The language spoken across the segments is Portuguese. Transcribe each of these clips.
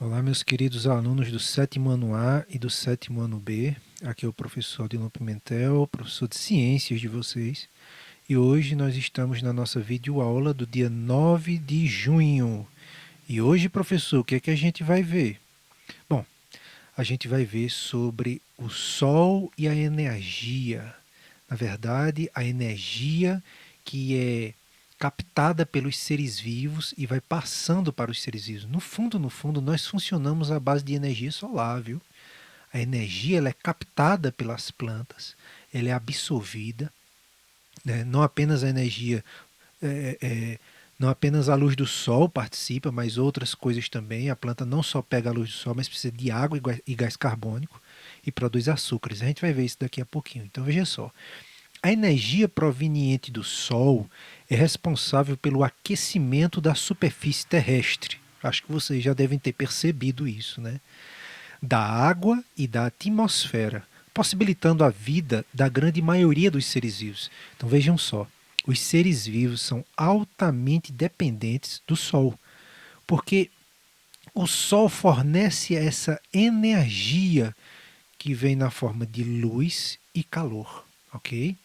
Olá, meus queridos alunos do sétimo ano A e do sétimo ano B. Aqui é o professor Dilon Pimentel, professor de ciências de vocês. E hoje nós estamos na nossa videoaula do dia 9 de junho. E hoje, professor, o que é que a gente vai ver? Bom, a gente vai ver sobre o Sol e a energia. Na verdade, a energia que é captada pelos seres vivos e vai passando para os seres vivos. No fundo, nós funcionamos à base de energia solar, viu? A energia ela é captada pelas plantas, ela é absorvida, né? Não apenas a energia é, é, não apenas a luz do sol participa, mas outras coisas também. A planta não só pega a luz do sol, mas precisa de água e gás carbônico e produz açúcares. A gente vai ver isso daqui a pouquinho. Então veja só. A energia proveniente do Sol é responsável pelo aquecimento da superfície terrestre. Acho que vocês já devem ter percebido isso, né? Da água e da atmosfera, possibilitando a vida da grande maioria dos seres vivos. Então vejam só, os seres vivos são altamente dependentes do Sol, porque o Sol fornece essa energia que vem na forma de luz e calor, ok?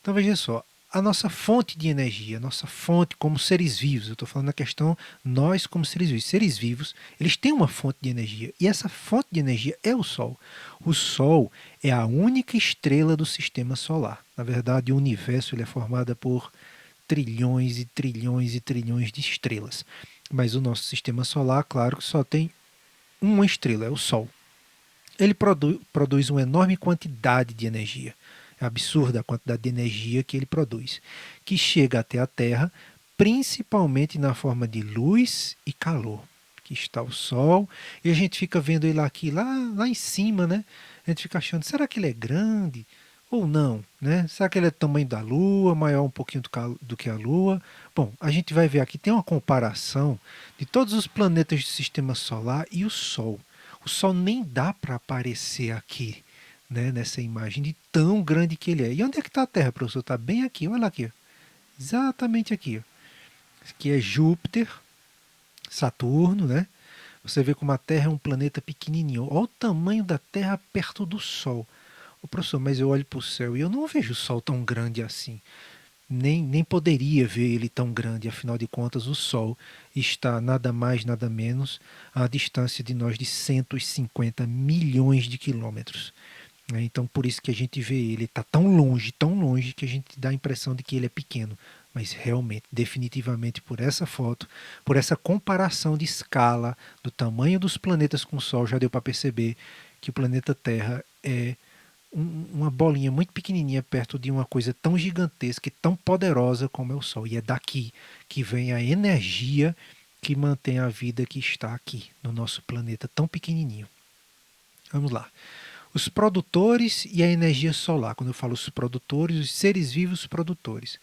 Então veja só, a nossa fonte de energia, a nossa fonte como seres vivos, eu estou falando na questão nós como seres vivos, eles têm uma fonte de energia e essa fonte de energia é o Sol. O Sol é a única estrela do sistema solar. Na verdade, o universo ele é formado por trilhões e trilhões e trilhões de estrelas. Mas o nosso sistema solar, claro que só tem uma estrela, é o Sol. Ele produz uma enorme quantidade de energia. É absurda a quantidade de energia que ele produz, que chega até a Terra principalmente na forma de luz e calor. Que está o Sol, e a gente fica vendo ele aqui lá em cima, né? A gente fica achando, será que ele é grande ou não, né? Será que ele é do tamanho da Lua, maior um pouquinho do que a Lua? Bom, a gente vai ver aqui, tem uma comparação de todos os planetas do Sistema Solar e o Sol. O Sol nem dá para aparecer aqui, né, nessa imagem de tão grande que ele é. E onde é que está a Terra, professor? Está bem aqui, olha aqui. Ó. Exatamente aqui. Ó. Aqui é Júpiter, Saturno, né? Você vê como a Terra é um planeta pequenininho. Olha o tamanho da Terra perto do Sol. Ô, professor, mas eu olho para o céu e eu não vejo o Sol tão grande assim. Nem poderia ver ele tão grande, afinal de contas, o Sol está nada mais, nada menos à distância de nós de 150 milhões de quilômetros. Né? Então, por isso que a gente vê ele, está tão longe, que a gente dá a impressão de que ele é pequeno. Mas realmente, definitivamente, por essa foto, por essa comparação de escala do tamanho dos planetas com o Sol, já deu para perceber que o planeta Terra é uma bolinha muito pequenininha perto de uma coisa tão gigantesca e tão poderosa como é o Sol. E é daqui que vem a energia que mantém a vida que está aqui no nosso planeta tão pequenininho. Vamos lá. Os produtores e a energia solar. Quando eu falo os produtores, os seres vivos produtores.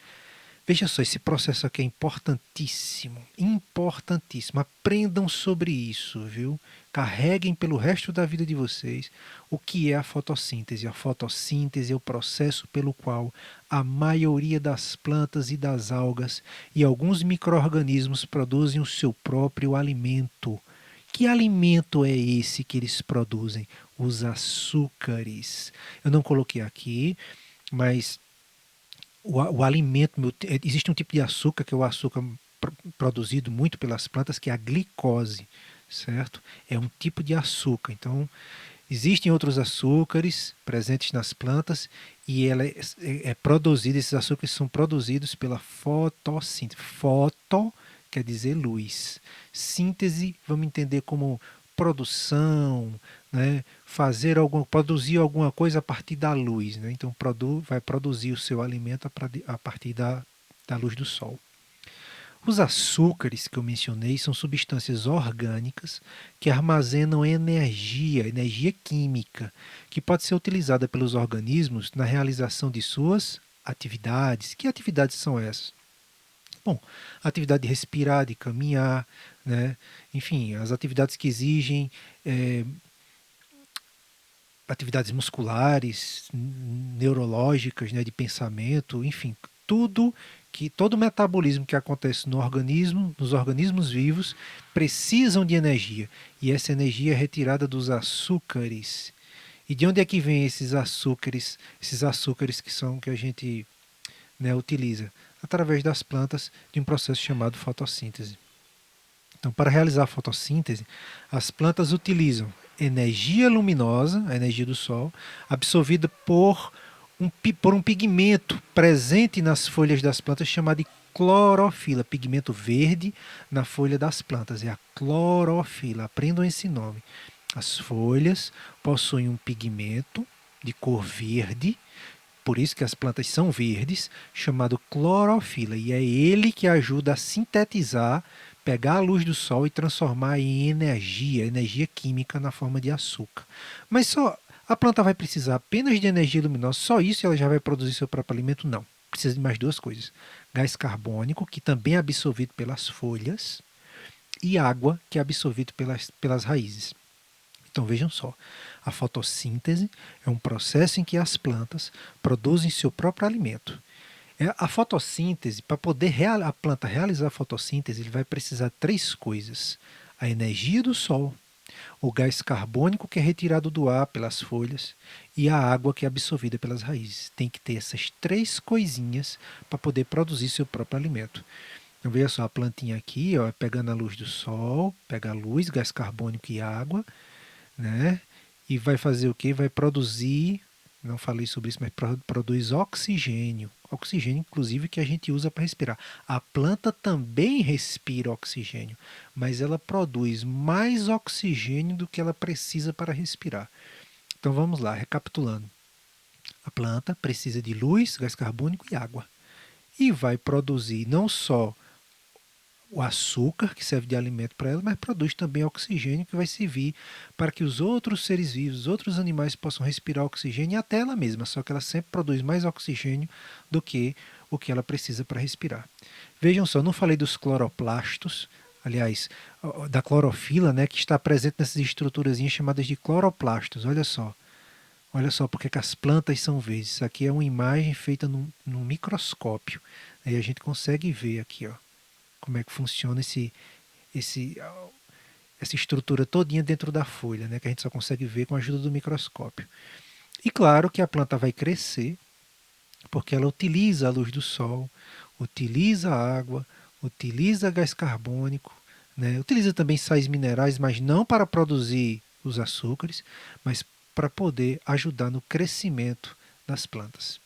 Veja só, esse processo aqui é importantíssimo, importantíssimo. Aprendam sobre isso, viu? Carreguem pelo resto da vida de vocês o que é a fotossíntese. A fotossíntese é o processo pelo qual a maioria das plantas e das algas e alguns micro-organismos produzem o seu próprio alimento. Que alimento é esse que eles produzem? Os açúcares. Eu não coloquei aqui, mas o alimento, existe um tipo de açúcar que é o açúcar produzido muito pelas plantas, que é a glicose, certo? É um tipo de açúcar. Então, existem outros açúcares presentes nas plantas e ela é produzida, esses açúcares são produzidos pela fotossíntese. Foto quer dizer luz. Síntese, vamos entender como produção, né? Produzir alguma coisa a partir da luz, né? Então vai produzir o seu alimento a partir da luz do sol. Os açúcares que eu mencionei são substâncias orgânicas que armazenam energia química, que pode ser utilizada pelos organismos na realização de suas atividades. Que atividades são essas? Bom, a atividade de respirar, de caminhar, né? Enfim, as atividades que exigem atividades musculares, neurológicas, né, de pensamento, enfim, tudo que todo o metabolismo que acontece no organismo, nos organismos vivos, precisam de energia. E essa energia é retirada dos açúcares. E de onde é que vem esses açúcares? Esses açúcares que são que a gente, né, utiliza? Através das plantas de um processo chamado fotossíntese. Então, para realizar a fotossíntese, as plantas utilizam energia luminosa, a energia do Sol, absorvida por um pigmento presente nas folhas das plantas chamado de clorofila, pigmento verde na folha das plantas, é a clorofila. Aprendam esse nome. As folhas possuem um pigmento de cor verde, por isso que as plantas são verdes, chamado clorofila, e é ele que ajuda a sintetizar, pegar a luz do sol e transformar em energia, energia química na forma de açúcar. Mas só a planta vai precisar apenas de energia luminosa, só isso ela já vai produzir seu próprio alimento? Não. Precisa de mais duas coisas: gás carbônico, que também é absorvido pelas folhas, e água, que é absorvido pelas raízes. Então vejam só, a fotossíntese é um processo em que as plantas produzem seu próprio alimento. A fotossíntese, para poder a planta realizar a fotossíntese, ele vai precisar de três coisas: a energia do sol, o gás carbônico que é retirado do ar pelas folhas e a água que é absorvida pelas raízes. Tem que ter essas três coisinhas para poder produzir seu próprio alimento. Então veja só, a plantinha aqui, ó, pegando a luz do sol, pega a luz, gás carbônico e água, né? E vai fazer o que? Vai produzir, não falei sobre isso, mas produz oxigênio. Oxigênio, inclusive, que a gente usa para respirar. A planta também respira oxigênio, mas ela produz mais oxigênio do que ela precisa para respirar. Então vamos lá, recapitulando. A planta precisa de luz, gás carbônico e água. E vai produzir não só o açúcar, que serve de alimento para ela, mas produz também oxigênio, que vai servir para que os outros seres vivos, os outros animais possam respirar oxigênio, e até ela mesma, só que ela sempre produz mais oxigênio do que o que ela precisa para respirar. Vejam só, não falei dos cloroplastos, aliás, da clorofila, né, que está presente nessas estruturazinhas chamadas de cloroplastos. Olha só porque que as plantas são verdes. Isso aqui é uma imagem feita num microscópio. Aí a gente consegue ver aqui, ó, como é que funciona esse, essa estrutura todinha dentro da folha, né, que a gente só consegue ver com a ajuda do microscópio. E claro que a planta vai crescer porque ela utiliza a luz do sol, utiliza a água, utiliza gás carbônico, né, utiliza também sais minerais, mas não para produzir os açúcares, mas para poder ajudar no crescimento das plantas.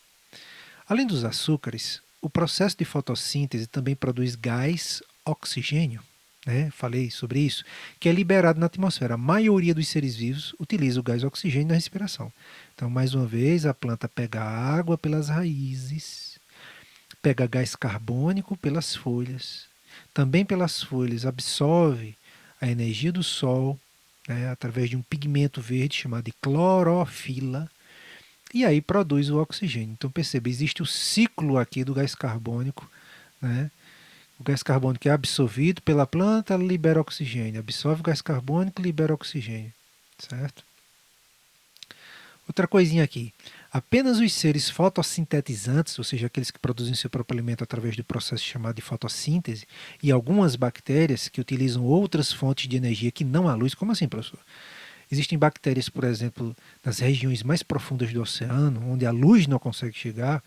Além dos açúcares, o processo de fotossíntese também produz gás oxigênio, né? Falei sobre isso, que é liberado na atmosfera. A maioria dos seres vivos utiliza o gás oxigênio na respiração. Então, mais uma vez, a planta pega água pelas raízes, pega gás carbônico pelas folhas, também pelas folhas absorve a energia do sol, né, através de um pigmento verde chamado de clorofila, e aí produz o oxigênio. Então perceba, existe o ciclo aqui do gás carbônico, né? O gás carbônico é absorvido pela planta, ela libera oxigênio. Absorve o gás carbônico, libera oxigênio. Certo? Outra coisinha aqui. Apenas os seres fotossintetizantes, ou seja, aqueles que produzem seu próprio alimento através do processo chamado de fotossíntese, e algumas bactérias que utilizam outras fontes de energia que não a luz. Como assim, professor? Existem bactérias, por exemplo, nas regiões mais profundas do oceano, onde a luz não consegue chegar,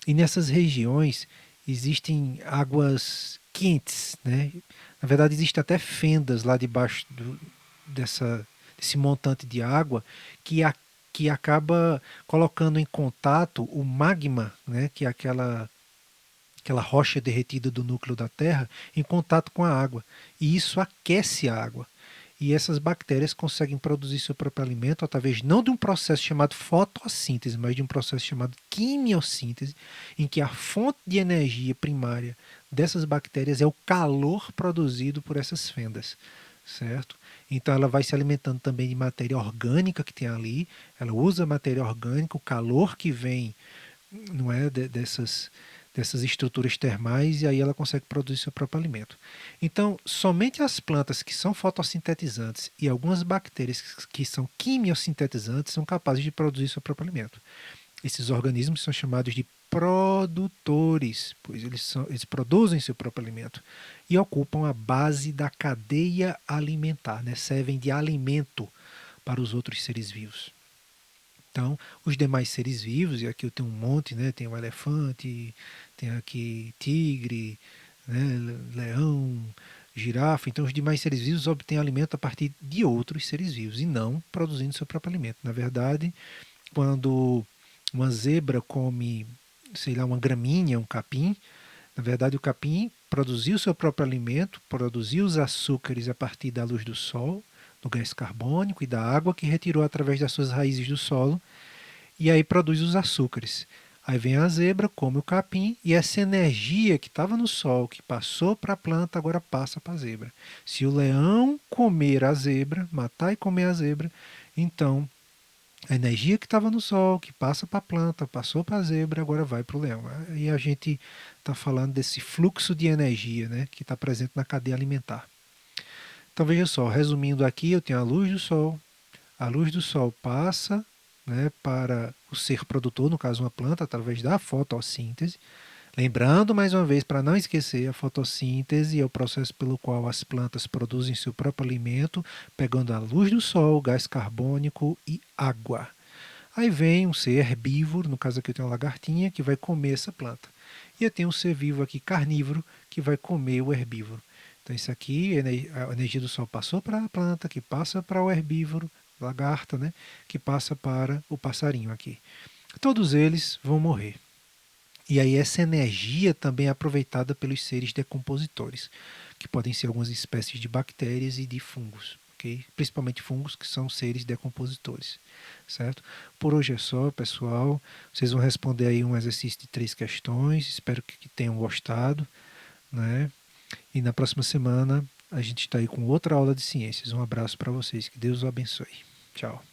e nessas regiões existem águas quentes, né? Na verdade, existem até fendas lá debaixo desse montante de água que, que acaba colocando em contato o magma, né? Que é aquela rocha derretida do núcleo da Terra, em contato com a água. E isso aquece a água. E essas bactérias conseguem produzir seu próprio alimento através não de um processo chamado fotossíntese, mas de um processo chamado quimiossíntese, em que a fonte de energia primária dessas bactérias é o calor produzido por essas fendas, certo? Então ela vai se alimentando também de matéria orgânica que tem ali, ela usa a matéria orgânica, o calor que vem, não é, dessas estruturas termais, e aí ela consegue produzir seu próprio alimento. Então, somente as plantas que são fotossintetizantes e algumas bactérias que são quimiosintetizantes são capazes de produzir seu próprio alimento. Esses organismos são chamados de produtores, pois eles produzem seu próprio alimento e ocupam a base da cadeia alimentar, né? Servem de alimento para os outros seres vivos. Então, os demais seres vivos, e aqui eu tenho um monte, né? Tem um elefante, tem aqui tigre, né? Leão, girafa. Então, os demais seres vivos obtêm alimento a partir de outros seres vivos e não produzindo seu próprio alimento. Na verdade, quando uma zebra come, sei lá, uma gramínea, um capim, na verdade o capim produziu seu próprio alimento, produziu os açúcares a partir da luz do sol, do gás carbônico e da água que retirou através das suas raízes do solo, e aí produz os açúcares. Aí vem a zebra, come o capim e essa energia que estava no sol, que passou para a planta, agora passa para a zebra. Se o leão comer a zebra, matar e comer a zebra, então a energia que estava no sol, que passa para a planta, passou para a zebra, agora vai para o leão. Aí a gente está falando desse fluxo de energia, né, que está presente na cadeia alimentar. Então veja só, resumindo aqui, eu tenho a luz do sol passa, né, para o ser produtor, no caso uma planta, através da fotossíntese. Lembrando mais uma vez, para não esquecer, a fotossíntese é o processo pelo qual as plantas produzem seu próprio alimento, pegando a luz do sol, gás carbônico e água. Aí vem um ser herbívoro, no caso aqui eu tenho uma lagartinha, que vai comer essa planta. E eu tenho um ser vivo aqui carnívoro, que vai comer o herbívoro. Então isso aqui, a energia do sol passou para a planta, que passa para o herbívoro, lagarta, né? Que passa para o passarinho aqui. Todos eles vão morrer. E aí essa energia também é aproveitada pelos seres decompositores, que podem ser algumas espécies de bactérias e de fungos, ok? Principalmente fungos, que são seres decompositores, certo? Por hoje é só, pessoal. Vocês vão responder aí um exercício de 3 questões. Espero que tenham gostado, né? E na próxima semana a gente está aí com outra aula de ciências. Um abraço para vocês. Que Deus os abençoe. Tchau.